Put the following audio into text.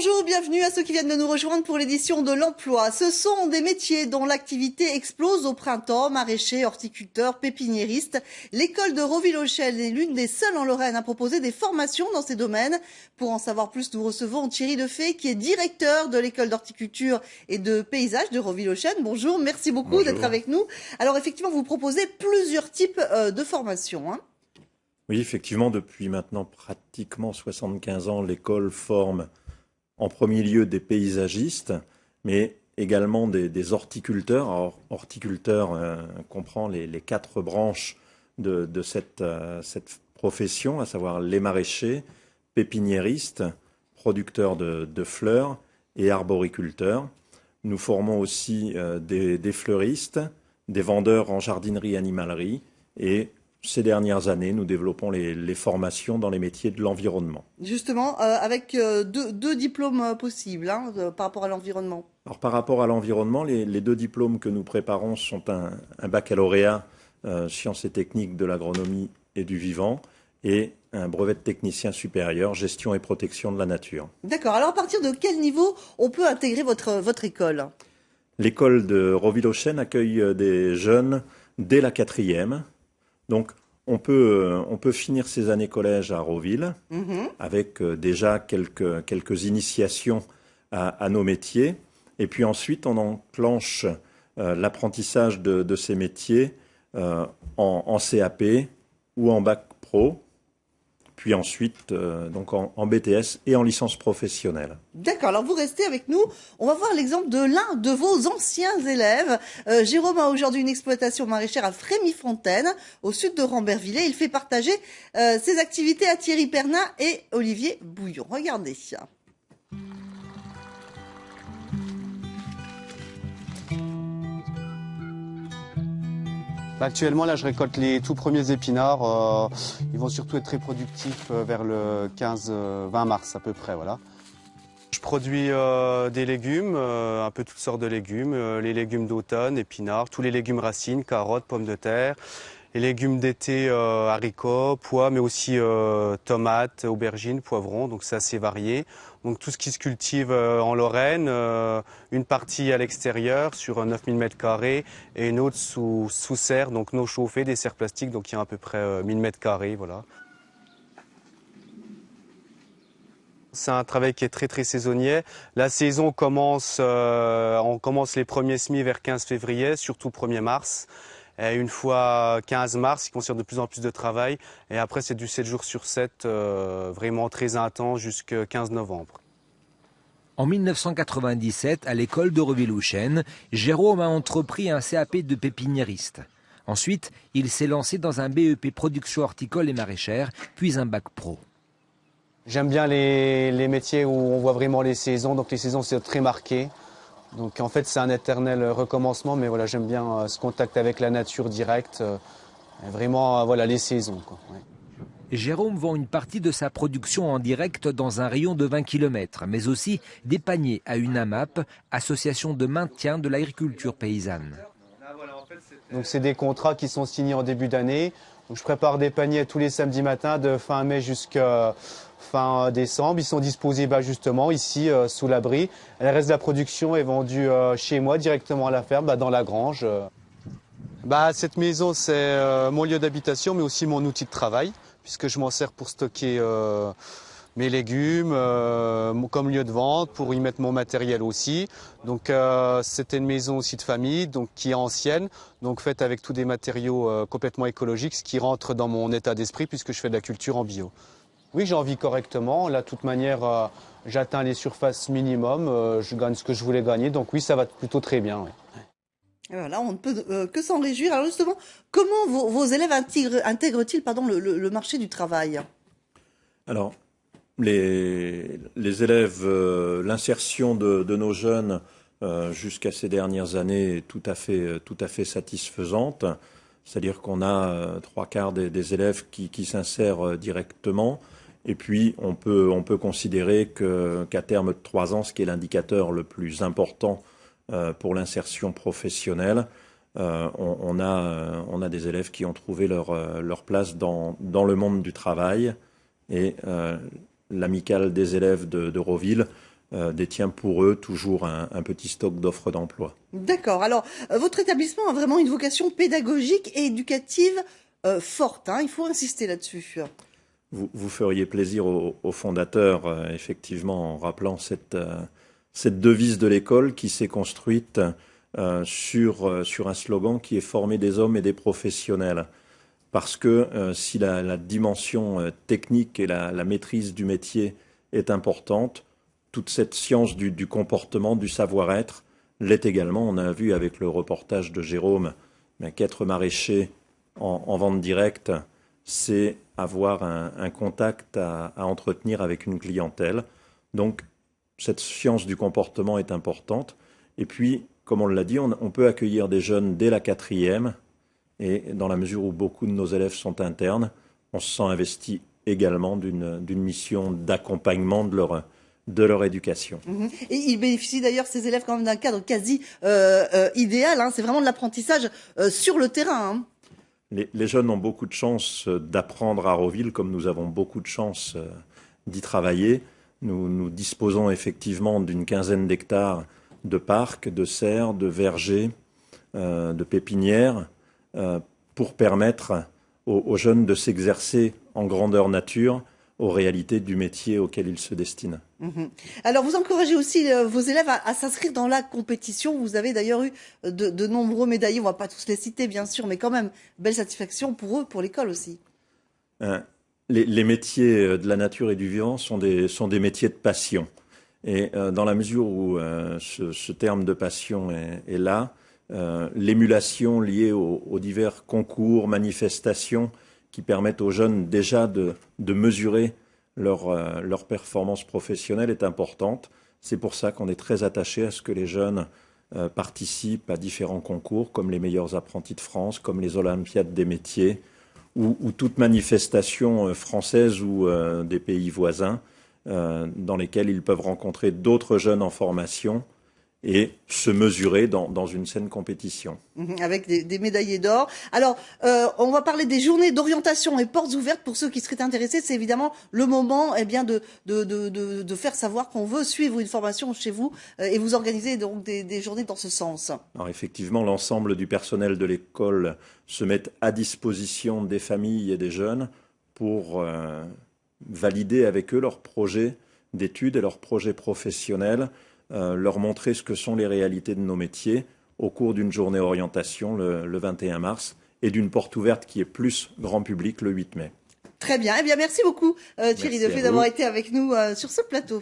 Bonjour, bienvenue à ceux qui viennent de nous rejoindre pour l'édition de l'emploi. Ce sont des métiers dont l'activité explose au printemps, maraîchers, horticulteurs, pépiniéristes. L'école de Roville-aux-Chelles est l'une des seules en Lorraine à proposer des formations dans ces domaines. Pour en savoir plus, nous recevons Thierry Defay, qui est directeur de l'école d'horticulture et de paysage de Roville-aux-Chelles. Bonjour, merci beaucoup d'être avec nous. Alors effectivement, vous proposez plusieurs types de formations, hein. Oui, effectivement, depuis maintenant pratiquement 75 ans, l'école forme en premier lieu des paysagistes, mais également des horticulteurs. Alors, horticulteur comprend les quatre branches de cette profession, à savoir les maraîchers, pépiniéristes, producteurs de fleurs et arboriculteurs. Nous formons aussi des fleuristes, des vendeurs en jardinerie et animalerie et ces dernières années, nous développons les formations dans les métiers de l'environnement. Justement, avec deux diplômes possibles par rapport à l'environnement. Alors, par rapport à l'environnement, les deux diplômes que nous préparons sont un baccalauréat sciences et techniques de l'agronomie et du vivant et un brevet de technicien supérieur, gestion et protection de la nature. D'accord. Alors, à partir de quel niveau on peut intégrer votre école ? L'école de Roville-aux-Chelles accueille des jeunes dès la 4e. Donc, on peut finir ses années collège à Roville avec déjà quelques initiations à nos métiers. Et puis ensuite, on enclenche l'apprentissage de ces métiers en CAP ou en bac pro. Puis ensuite, donc en BTS et en licence professionnelle. D'accord, alors vous restez avec nous. On va voir l'exemple de l'un de vos anciens élèves. Jérôme a aujourd'hui une exploitation maraîchère à Frémy-Fontaine, au sud de Rambervillers. Il fait partager ses activités à Thierry Pernat et Olivier Bouillon. Regardez. Actuellement, là, je récolte les tout premiers épinards. Ils vont surtout être très productifs vers le 15-20 mars à peu près, voilà. Je produis des légumes, un peu toutes sortes de légumes, les légumes d'automne, épinards, tous les légumes racines, carottes, pommes de terre, les légumes d'été, haricots, pois, mais aussi tomates, aubergines, poivrons, donc c'est assez varié. Donc tout ce qui se cultive en Lorraine, une partie à l'extérieur sur 9000 m² et une autre sous serre, donc non chauffée, des serres plastiques, donc il y a à peu près 1000 m², voilà. C'est un travail qui est très saisonnier. La saison commence, on commence les premiers semis vers 15 février, surtout 1er mars. Et une fois 15 mars, il concerne de plus en plus de travail. Et après, c'est du 7 jours sur 7, vraiment très intense jusqu'à 15 novembre. En 1997, à l'école de Roville-aux-Chelles, Jérôme a entrepris un CAP de pépiniériste. Ensuite, il s'est lancé dans un BEP production horticole et maraîchère, puis un bac pro. J'aime bien les métiers où on voit vraiment les saisons. Donc les saisons, c'est très marqué. Donc en fait, c'est un éternel recommencement, mais voilà, j'aime bien ce contact avec la nature directe, vraiment voilà, les saisons, quoi. Ouais. Jérôme vend une partie de sa production en direct dans un rayon de 20 km, mais aussi des paniers à une AMAP, Association de maintien de l'agriculture paysanne. Donc c'est des contrats qui sont signés en début d'année. Donc je prépare des paniers tous les samedis matins de fin mai jusqu'à fin décembre. Ils sont disposés justement ici sous l'abri. Le reste de la production est vendu chez moi directement à la ferme, dans la grange. Cette maison, c'est mon lieu d'habitation, mais aussi mon outil de travail, puisque je m'en sers pour stocker mes légumes, comme lieu de vente, pour y mettre mon matériel aussi. Donc c'était une maison aussi de famille, donc qui est ancienne, donc faite avec tous des matériaux complètement écologiques, ce qui rentre dans mon état d'esprit puisque je fais de la culture en bio. Oui, j'en vis correctement. Là, de toute manière, j'atteins les surfaces minimum, je gagne ce que je voulais gagner, donc oui, ça va plutôt très bien. Oui. Voilà, on ne peut que s'en réjouir. Alors justement, comment vos élèves intègrent-ils le marché du travail ? Alors, les élèves, l'insertion de nos jeunes jusqu'à ces dernières années est tout à fait satisfaisante. C'est-à-dire qu'on a 3/4 des élèves qui s'insèrent directement. Et puis, on peut considérer qu'à terme de 3 ans, ce qui est l'indicateur le plus important pour l'insertion professionnelle, on a des élèves qui ont trouvé leur place dans le monde du travail. Et l'amicale des élèves de Roville détient pour eux toujours un petit stock d'offres d'emploi. D'accord. Alors, votre établissement a vraiment une vocation pédagogique et éducative forte, hein. Il faut insister là-dessus. Vous feriez plaisir aux fondateurs, effectivement, en rappelant cette devise de l'école qui s'est construite sur un slogan qui est former des hommes et des professionnels. Parce que si la dimension technique et la maîtrise du métier est importante, toute cette science du comportement, du savoir-être l'est également. On a vu avec le reportage de Jérôme qu'être maraîcher en vente directe, c'est avoir un contact à entretenir avec une clientèle. Donc, cette science du comportement est importante. Et puis, comme on l'a dit, on peut accueillir des jeunes dès la 4e. Et dans la mesure où beaucoup de nos élèves sont internes, on se sent investi également d'une mission d'accompagnement de leur éducation. Et ils bénéficient d'ailleurs, ces élèves, quand même d'un cadre quasi idéal, hein. C'est vraiment de l'apprentissage sur le terrain, hein. Les jeunes ont beaucoup de chance d'apprendre à Roville, comme nous avons beaucoup de chance d'y travailler. Nous disposons effectivement d'une 15aine d'hectares de parcs, de serres, de vergers, de pépinières, pour permettre aux jeunes de s'exercer en grandeur nature aux réalités du métier auquel ils se destinent. Alors, vous encouragez aussi vos élèves à s'inscrire dans la compétition. Vous avez d'ailleurs eu de nombreux médaillés. On ne va pas tous les citer, bien sûr, mais quand même, belle satisfaction pour eux, pour l'école aussi. Les métiers de la nature et du vivant sont des métiers de passion. Et dans la mesure où ce terme de passion est là, l'émulation liée aux divers concours, manifestations qui permettent aux jeunes déjà de mesurer leur performance professionnelle est importante. C'est pour ça qu'on est très attaché à ce que les jeunes participent à différents concours, comme les meilleurs apprentis de France, comme les Olympiades des métiers, ou toute manifestation française ou des pays voisins, dans lesquels ils peuvent rencontrer d'autres jeunes en formation et se mesurer dans une saine compétition. Avec des médaillés d'or. Alors, on va parler des journées d'orientation et portes ouvertes pour ceux qui seraient intéressés. C'est évidemment le moment, de faire savoir qu'on veut suivre une formation chez vous et vous organisez donc des journées dans ce sens. Alors effectivement, l'ensemble du personnel de l'école se met à disposition des familles et des jeunes pour valider avec eux leurs projets d'études et leurs projets professionnels, leur montrer ce que sont les réalités de nos métiers au cours d'une journée orientation le 21 mars et d'une porte ouverte qui est plus grand public le 8 mai. Très bien. Eh bien, merci beaucoup Thierry Defay d'avoir été avec nous sur ce plateau.